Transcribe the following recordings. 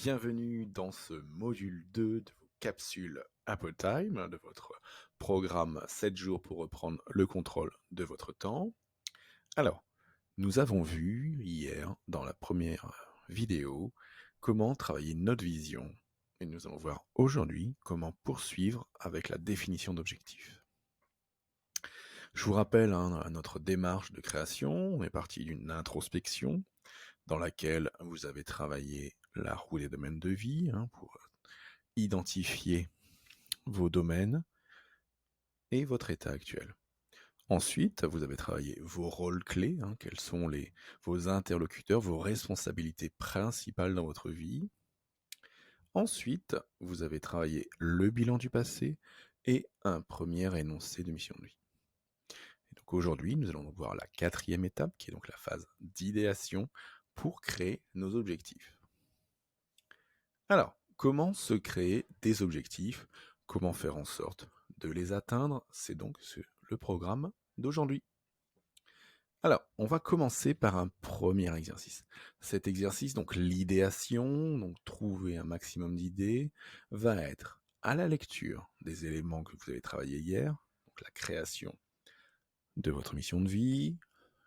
Bienvenue dans ce module 2 de vos capsules Apple Time, de votre programme 7 jours pour reprendre le contrôle de votre temps. Alors, nous avons vu hier, dans la première vidéo, comment travailler notre vision, et nous allons voir aujourd'hui comment poursuivre avec la définition d'objectifs. Je vous rappelle notre démarche de création. On est parti d'une introspection dans laquelle vous avez travaillé la roue des domaines de vie pour identifier vos domaines et votre état actuel. Ensuite, vous avez travaillé vos rôles clés, quels sont vos interlocuteurs, vos responsabilités principales dans votre vie. Ensuite, vous avez travaillé le bilan du passé et un premier énoncé de mission de vie. Et donc aujourd'hui, nous allons voir la 4e étape, qui est donc la phase d'idéation pour créer nos objectifs. Alors, comment se créer des objectifs? Comment faire en sorte de les atteindre? C'est donc le programme d'aujourd'hui. Alors, on va commencer par un premier exercice. Cet exercice, donc l'idéation, donc trouver un maximum d'idées, va être à la lecture des éléments que vous avez travaillés hier, donc la création de votre mission de vie,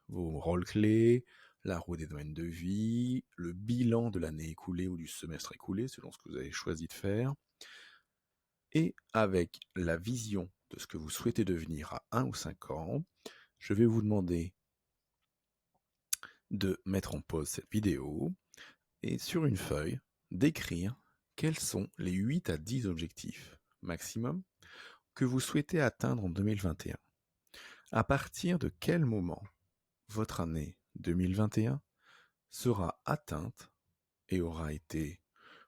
vos rôles clés, la roue des domaines de vie, le bilan de l'année écoulée ou du semestre écoulé, selon ce que vous avez choisi de faire, et avec la vision de ce que vous souhaitez devenir à 1 ou 5 ans, je vais vous demander de mettre en pause cette vidéo et sur une feuille, d'écrire quels sont les 8 à 10 objectifs maximum que vous souhaitez atteindre en 2021. À partir de quel moment votre année 2021 sera atteinte et aura été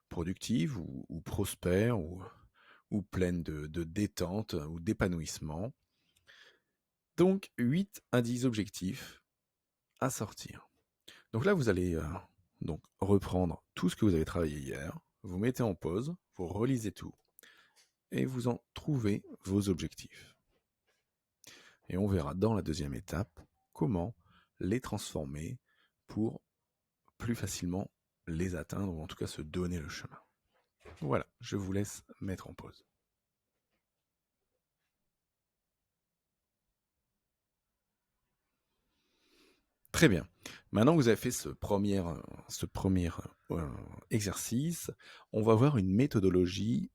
productive ou prospère ou pleine de détente ou d'épanouissement. Donc 8 à 10 objectifs à sortir. Donc là, vous allez donc reprendre tout ce que vous avez travaillé hier, vous mettez en pause, vous relisez tout, et vous en trouvez vos objectifs. Et on verra dans la 2e étape comment les transformer pour plus facilement les atteindre, ou en tout cas se donner le chemin. Voilà, je vous laisse mettre en pause. Très bien. Maintenant que vous avez fait ce premier exercice, on va voir une méthodologie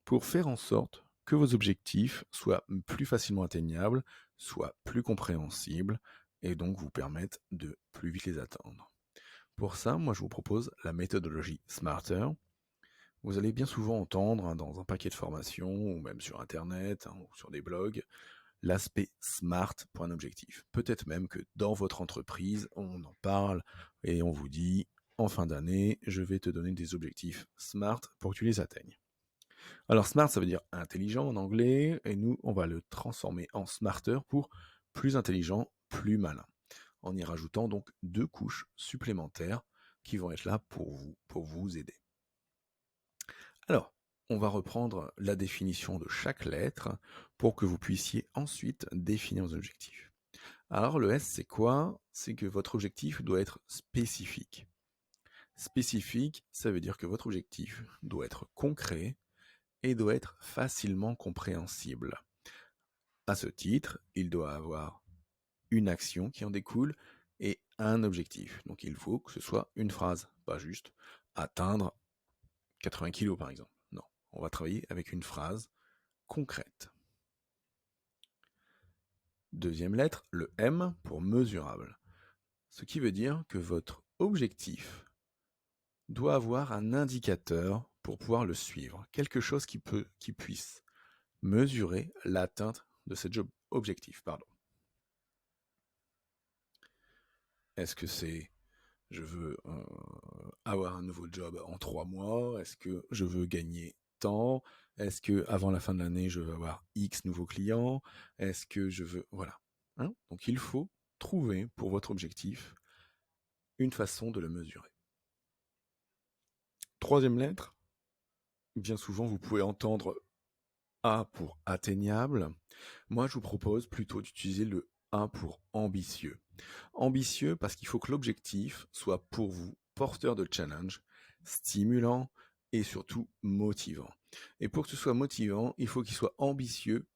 pour faire en sorte que vos objectifs soient plus facilement atteignables, soient plus compréhensibles, et donc vous permettent de plus vite les atteindre. Pour ça, moi je vous propose la méthodologie Smarter. Vous allez bien souvent entendre dans un paquet de formations, ou même sur Internet, ou sur des blogs, l'aspect SMART pour un objectif. Peut-être même que dans votre entreprise, on en parle et on vous dit, en fin d'année, je vais te donner des objectifs SMART pour que tu les atteignes. Alors SMART, ça veut dire intelligent en anglais, et nous, on va le transformer en SMARTER pour plus intelligent, plus malin, en y rajoutant donc 2 couches supplémentaires qui vont être là pour vous aider. Alors, on va reprendre la définition de chaque lettre pour que vous puissiez ensuite définir vos objectifs. Alors le S, c'est quoi? C'est que votre objectif doit être spécifique. Spécifique, ça veut dire que votre objectif doit être concret et doit être facilement compréhensible. À ce titre, il doit avoir une action qui en découle et un objectif. Donc il faut que ce soit une phrase, pas juste atteindre 80 kg par exemple. Non, on va travailler avec une phrase concrète. 2e lettre, le M pour mesurable. Ce qui veut dire que votre objectif doit avoir un indicateur pour pouvoir le suivre. Quelque chose qui puisse mesurer l'atteinte de cet objectif. Est-ce que c'est je veux avoir un nouveau job en 3 mois? Est-ce que je veux gagner tant? Est-ce que avant la fin de l'année, je veux avoir X nouveaux clients? Est-ce que je veux... Voilà. Donc il faut trouver pour votre objectif une façon de le mesurer. 3e lettre, bien souvent vous pouvez entendre A pour atteignable. Moi je vous propose plutôt d'utiliser le A pour ambitieux. Ambitieux parce qu'il faut que l'objectif soit pour vous porteur de challenge, stimulant et surtout motivant. Et pour que ce soit motivant, il faut qu'il soit ambitieux,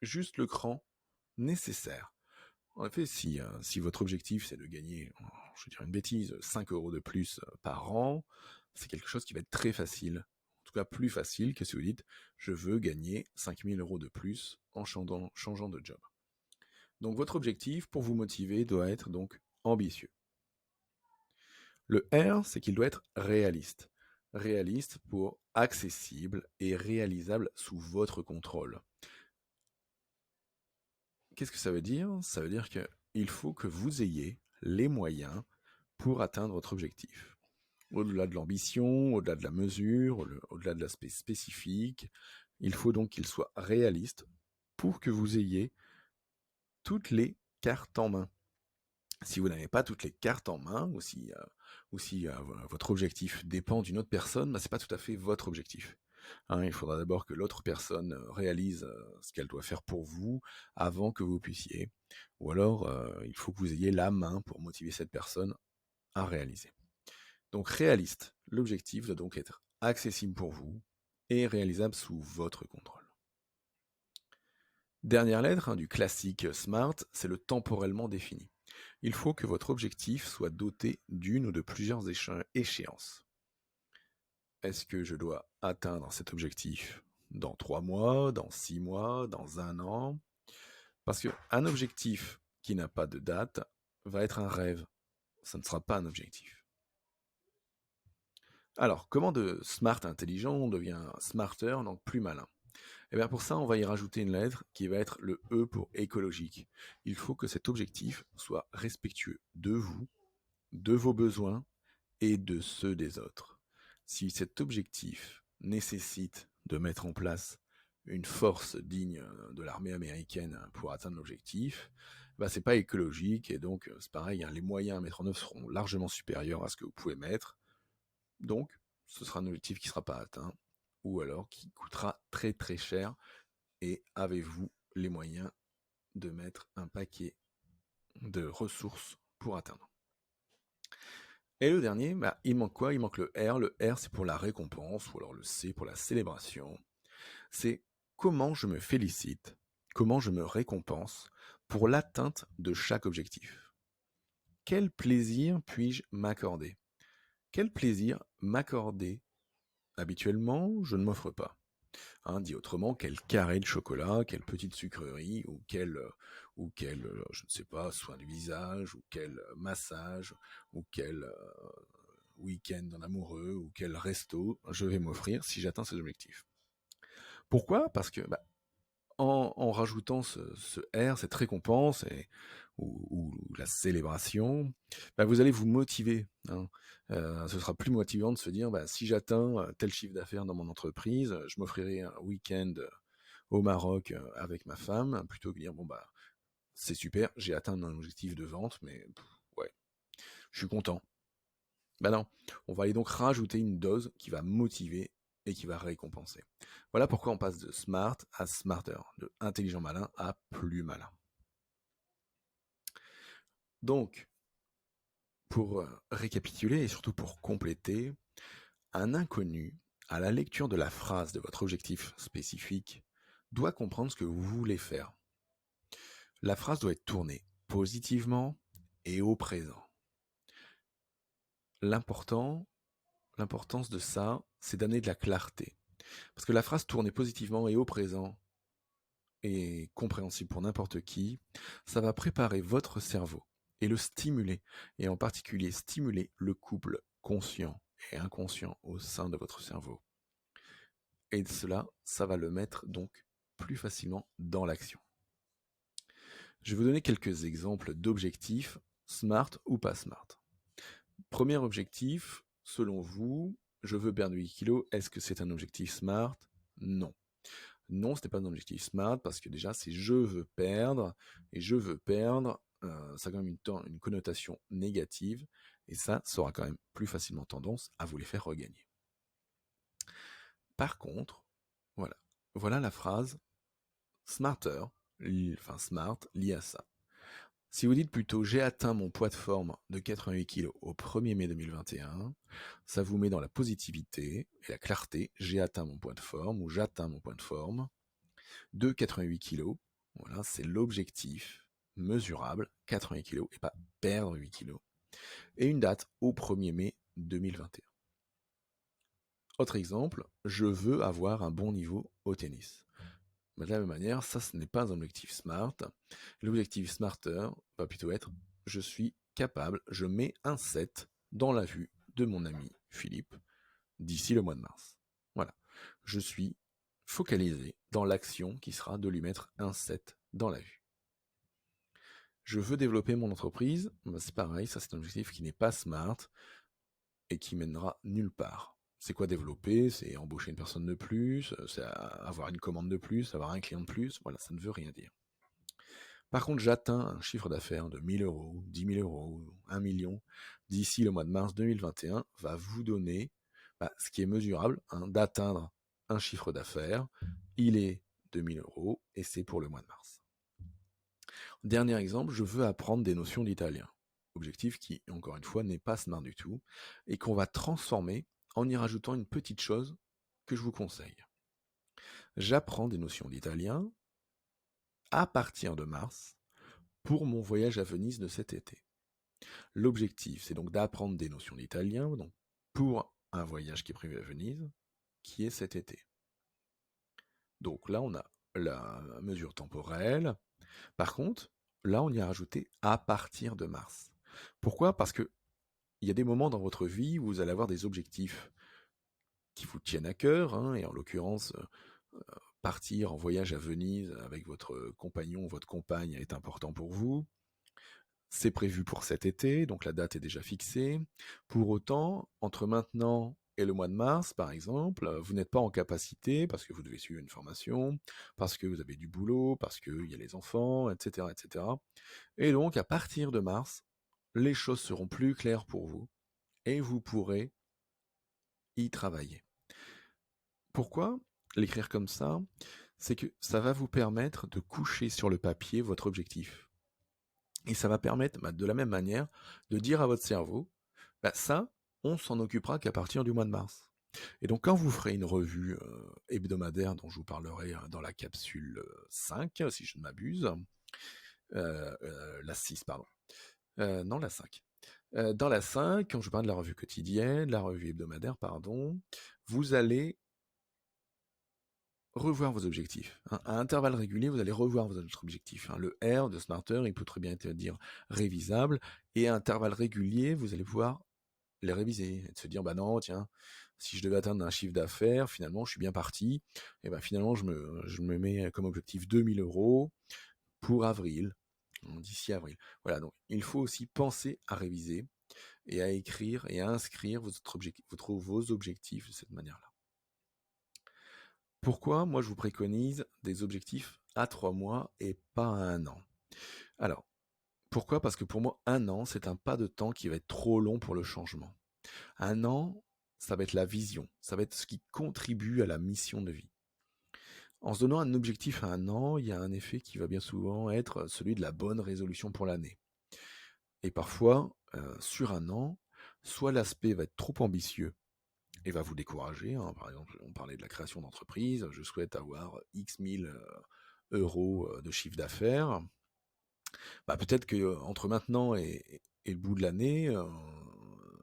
juste le cran nécessaire. En effet, si votre objectif c'est de gagner, je vais dire une bêtise, 5 euros de plus par an, c'est quelque chose qui va être très facile. En tout cas, plus facile que si vous dites je veux gagner 5000 euros de plus en changeant de job. Donc votre objectif pour vous motiver doit être donc ambitieux. Le R, c'est qu'il doit être réaliste. Réaliste pour accessible et réalisable sous votre contrôle. Qu'est-ce que ça veut dire? Ça veut dire qu'il faut que vous ayez les moyens pour atteindre votre objectif. Au-delà de l'ambition, au-delà de la mesure, au-delà de l'aspect spécifique, il faut donc qu'il soit réaliste pour que vous ayez toutes les cartes en main. Si vous n'avez pas toutes les cartes en main, ou si votre objectif dépend d'une autre personne, ce n'est pas tout à fait votre objectif. Il faudra d'abord que l'autre personne réalise ce qu'elle doit faire pour vous avant que vous puissiez. Ou alors, il faut que vous ayez la main pour motiver cette personne à réaliser. Donc réaliste, l'objectif doit donc être accessible pour vous et réalisable sous votre contrôle. Dernière lettre du classique SMART, c'est le temporellement défini. Il faut que votre objectif soit doté d'une ou de plusieurs échéances. Est-ce que je dois atteindre cet objectif dans 3 mois, dans 6 mois, dans 1 an? Parce qu'un objectif qui n'a pas de date va être un rêve. Ça ne sera pas un objectif. Alors, comment de smart intelligent on devient smarter, donc plus malin? Et bien pour ça, on va y rajouter une lettre qui va être le E pour écologique. Il faut que cet objectif soit respectueux de vous, de vos besoins et de ceux des autres. Si cet objectif nécessite de mettre en place une force digne de l'armée américaine pour atteindre l'objectif, c'est pas écologique et donc c'est pareil, les moyens à mettre en œuvre seront largement supérieurs à ce que vous pouvez mettre. Donc, ce sera un objectif qui ne sera pas atteint ou alors qui coûtera très très cher. Et avez-vous les moyens de mettre un paquet de ressources pour atteindre? Et le dernier, il manque quoi? Il manque le R. Le R, c'est pour la récompense, ou alors le C pour la célébration. C'est comment je me félicite, comment je me récompense pour l'atteinte de chaque objectif. Quel plaisir puis-je m'accorder? Quel plaisir m'accorder? Habituellement, je ne m'offre pas. Dit autrement, quel carré de chocolat, quelle petite sucrerie, ou quel, je ne sais pas, soin du visage, ou quel massage, ou quel week-end en amoureux, ou quel resto je vais m'offrir si j'atteins ces objectifs. Pourquoi? Parce que en rajoutant ce R, cette récompense ou la célébration, vous allez vous motiver. Ce sera plus motivant de se dire si j'atteins tel chiffre d'affaires dans mon entreprise, je m'offrirai un week-end au Maroc avec ma femme, plutôt que de dire c'est super, j'ai atteint un objectif de vente, mais ouais, je suis content. Non, on va aller donc rajouter une dose qui va motiver et qui va récompenser. Voilà pourquoi on passe de smart à smarter, de intelligent malin à plus malin. Donc, pour récapituler et surtout pour compléter, un inconnu, à la lecture de la phrase de votre objectif spécifique, doit comprendre ce que vous voulez faire. La phrase doit être tournée positivement et au présent. L'importance de ça, c'est d'amener de la clarté. Parce que la phrase tournée positivement et au présent est compréhensible pour n'importe qui, ça va préparer votre cerveau et le stimuler, et en particulier stimuler le couple conscient et inconscient au sein de votre cerveau. Et cela, ça va le mettre donc plus facilement dans l'action. Je vais vous donner quelques exemples d'objectifs, smart ou pas smart. Premier objectif, selon vous, je veux perdre 8 kilos, est-ce que c'est un objectif smart? Non. Non, ce n'est pas un objectif smart parce que déjà, c'est je veux perdre, et je veux perdre, ça a quand même une connotation négative, et ça aura quand même plus facilement tendance à vous les faire regagner. Par contre, voilà la phrase smarter, enfin smart, liée à ça. Si vous dites plutôt j'ai atteint mon poids de forme de 88 kg au 1er mai 2021, ça vous met dans la positivité et la clarté. J'ai atteint mon poids de forme ou j'atteins mon poids de forme de 88 kg. Voilà, c'est l'objectif mesurable, 88 kg et pas perdre 8 kg. Et une date au 1er mai 2021. Autre exemple, je veux avoir un bon niveau au tennis. De la même manière, ça, ce n'est pas un objectif SMART. L'objectif SMARTer va plutôt être je suis capable, je mets un 7 dans la vue de mon ami Philippe d'ici le mois de mars. Voilà. Je suis focalisé dans l'action qui sera de lui mettre un 7 dans la vue. Je veux développer mon entreprise, c'est pareil, ça c'est un objectif qui n'est pas SMART et qui mènera nulle part. C'est quoi développer? C'est embaucher une personne de plus, c'est avoir une commande de plus, avoir un client de plus, voilà, ça ne veut rien dire. Par contre, j'atteins un chiffre d'affaires de 1000 euros, 10 000 euros, 1 million d'ici le mois de mars 2021, va vous donner ce qui est mesurable, d'atteindre un chiffre d'affaires. Il est de 1000 euros et c'est pour le mois de mars. Dernier exemple, je veux apprendre des notions d'italien. Objectif qui, encore une fois, n'est pas SMART du tout et qu'on va transformer en y rajoutant une petite chose que je vous conseille. J'apprends des notions d'italien à partir de mars pour mon voyage à Venise de cet été. L'objectif, c'est donc d'apprendre des notions d'italien donc pour un voyage qui est prévu à Venise, qui est cet été. Donc là, on a la mesure temporelle. Par contre, là, on y a rajouté à partir de mars. Pourquoi? Parce que il y a des moments dans votre vie où vous allez avoir des objectifs qui vous tiennent à cœur, et en l'occurrence, partir en voyage à Venise avec votre compagnon ou votre compagne est important pour vous. C'est prévu pour cet été, donc la date est déjà fixée. Pour autant, entre maintenant et le mois de mars, par exemple, vous n'êtes pas en capacité, parce que vous devez suivre une formation, parce que vous avez du boulot, parce qu'il y a les enfants, etc., etc. Et donc, à partir de mars, les choses seront plus claires pour vous et vous pourrez y travailler. Pourquoi l'écrire comme ça? C'est que ça va vous permettre de coucher sur le papier votre objectif. Et ça va permettre, de la même manière, de dire à votre cerveau, ça, on s'en occupera qu'à partir du mois de mars. Et donc quand vous ferez une revue hebdomadaire dont je vous parlerai dans la capsule 5, si je ne m'abuse, la 6, pardon. Non, la 5. Dans la 5, quand je parle de la revue quotidienne, la revue hebdomadaire, pardon, vous allez revoir vos objectifs. À intervalles réguliers, vous allez revoir vos autres objectifs. Le R de Smarter, il peut très bien être dire révisable, et à intervalles réguliers, vous allez pouvoir les réviser, et de se dire, non, tiens, si je devais atteindre un chiffre d'affaires, finalement, je suis bien parti, et finalement, je me mets comme objectif 2000 euros pour avril, d'ici avril. Voilà, donc il faut aussi penser à réviser, et à écrire, et à inscrire vos objectifs de cette manière-là. Pourquoi moi je vous préconise des objectifs à 3 mois et pas à 1 an? Alors, pourquoi? Parce que pour moi, 1 an, c'est un pas de temps qui va être trop long pour le changement. 1 an, ça va être la vision, ça va être ce qui contribue à la mission de vie. En se donnant un objectif à 1 an, il y a un effet qui va bien souvent être celui de la bonne résolution pour l'année. Et parfois, sur 1 an, soit l'aspect va être trop ambitieux et va vous décourager. Par exemple, on parlait de la création d'entreprise, je souhaite avoir X mille euros de chiffre d'affaires. Peut-être que entre maintenant et le bout de l'année,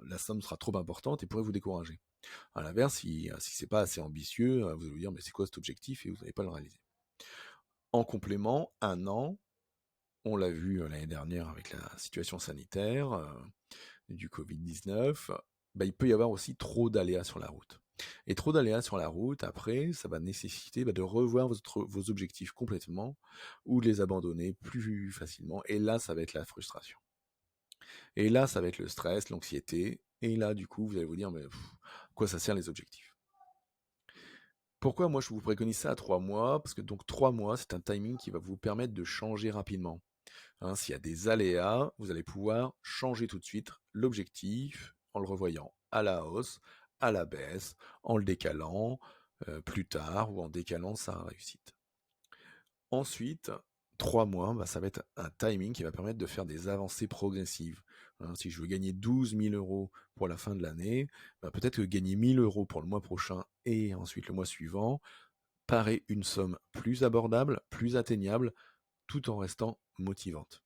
la somme sera trop importante et pourrait vous décourager. À l'inverse, si c'est pas assez ambitieux, vous allez vous dire mais c'est quoi cet objectif et vous n'allez pas le réaliser. En complément, 1 an, on l'a vu l'année dernière avec la situation sanitaire du Covid-19, il peut y avoir aussi trop d'aléas sur la route. Et trop d'aléas sur la route, après, ça va nécessiter de revoir vos objectifs complètement ou de les abandonner plus facilement. Et là, ça va être la frustration. Et là, ça va être le stress, l'anxiété. Et là, du coup, vous allez vous dire, mais quoi ça sert les objectifs? Pourquoi moi je vous préconise ça à 3 mois? Parce que donc 3 mois, c'est un timing qui va vous permettre de changer rapidement. S'il y a des aléas, vous allez pouvoir changer tout de suite l'objectif en le revoyant à la hausse, à la baisse, en le décalant plus tard ou en décalant sa réussite. Ensuite, 3 mois, bah, ça va être un timing qui va permettre de faire des avancées progressives. Hein, si je veux gagner 12 000 € pour la fin de l'année, bah, peut-être que gagner 1 000 € pour le mois prochain et ensuite le mois suivant paraît une somme plus abordable, plus atteignable, tout en restant motivante.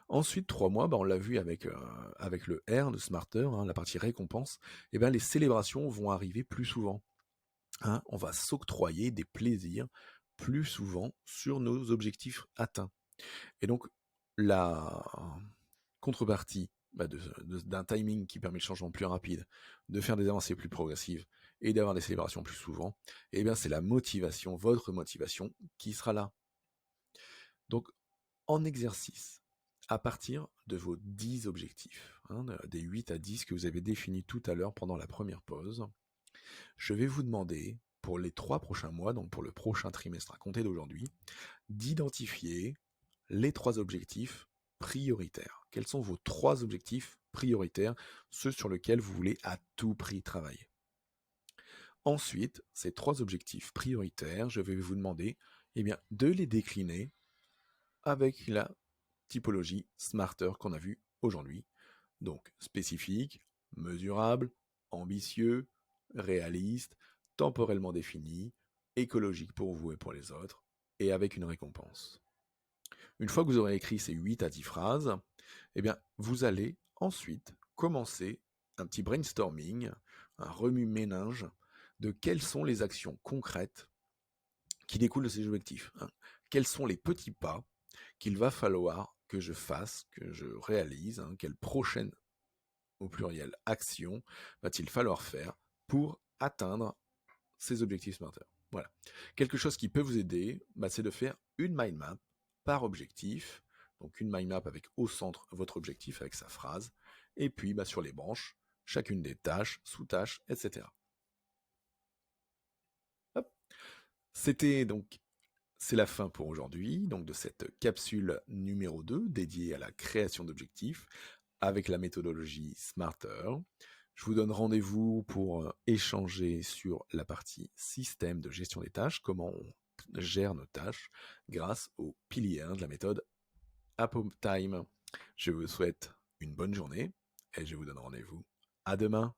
Ensuite, 3 mois, bah, on l'a vu avec le R de Smarter, hein, la partie récompense, et ben, les célébrations vont arriver plus souvent. Hein. On va s'octroyer des plaisirs plus souvent sur nos objectifs atteints. Et donc, la contrepartie bah, d'un timing qui permet le changement plus rapide, de faire des avancées plus progressives et d'avoir des célébrations plus souvent, eh bien, c'est la motivation, votre motivation, qui sera là. Donc, en exercice, à partir de vos 10 objectifs, hein, des 8 à 10 que vous avez définis tout à l'heure pendant la première pause, je vais vous demander, pour les 3 prochains mois, donc pour le prochain trimestre à compter d'aujourd'hui, d'identifier les 3 objectifs prioritaires. Quels sont vos 3 objectifs prioritaires, ceux sur lesquels vous voulez à tout prix travailler? Ensuite, ces 3 objectifs prioritaires, je vais vous demander eh bien, de les décliner avec la typologie Smarter qu'on a vue aujourd'hui. Donc spécifique, mesurable, ambitieux, réaliste, temporellement défini, écologique pour vous et pour les autres, et avec une récompense. Une fois que vous aurez écrit ces 8 à 10 phrases, eh bien, vous allez ensuite commencer un petit brainstorming, un remue-ménage de quelles sont les actions concrètes qui découlent de ces objectifs. Hein. Quels sont les petits pas qu'il va falloir que je fasse, que je réalise, hein, quelle prochaine, au pluriel, action va-t-il falloir faire pour atteindre ces objectifs Smarter. Voilà. Quelque chose qui peut vous aider, bah, c'est de faire une mind map par objectif. Donc une mind map avec au centre votre objectif avec sa phrase. Et puis bah, sur les branches, chacune des tâches, sous-tâches, etc. Hop. C'était donc, c'est la fin pour aujourd'hui, donc de cette capsule numéro 2 dédiée à la création d'objectifs avec la méthodologie Smarter. Je vous donne rendez-vous pour échanger sur la partie système de gestion des tâches, comment on gère nos tâches grâce aux piliers de la méthode AppleTime. Je vous souhaite une bonne journée et je vous donne rendez-vous à demain.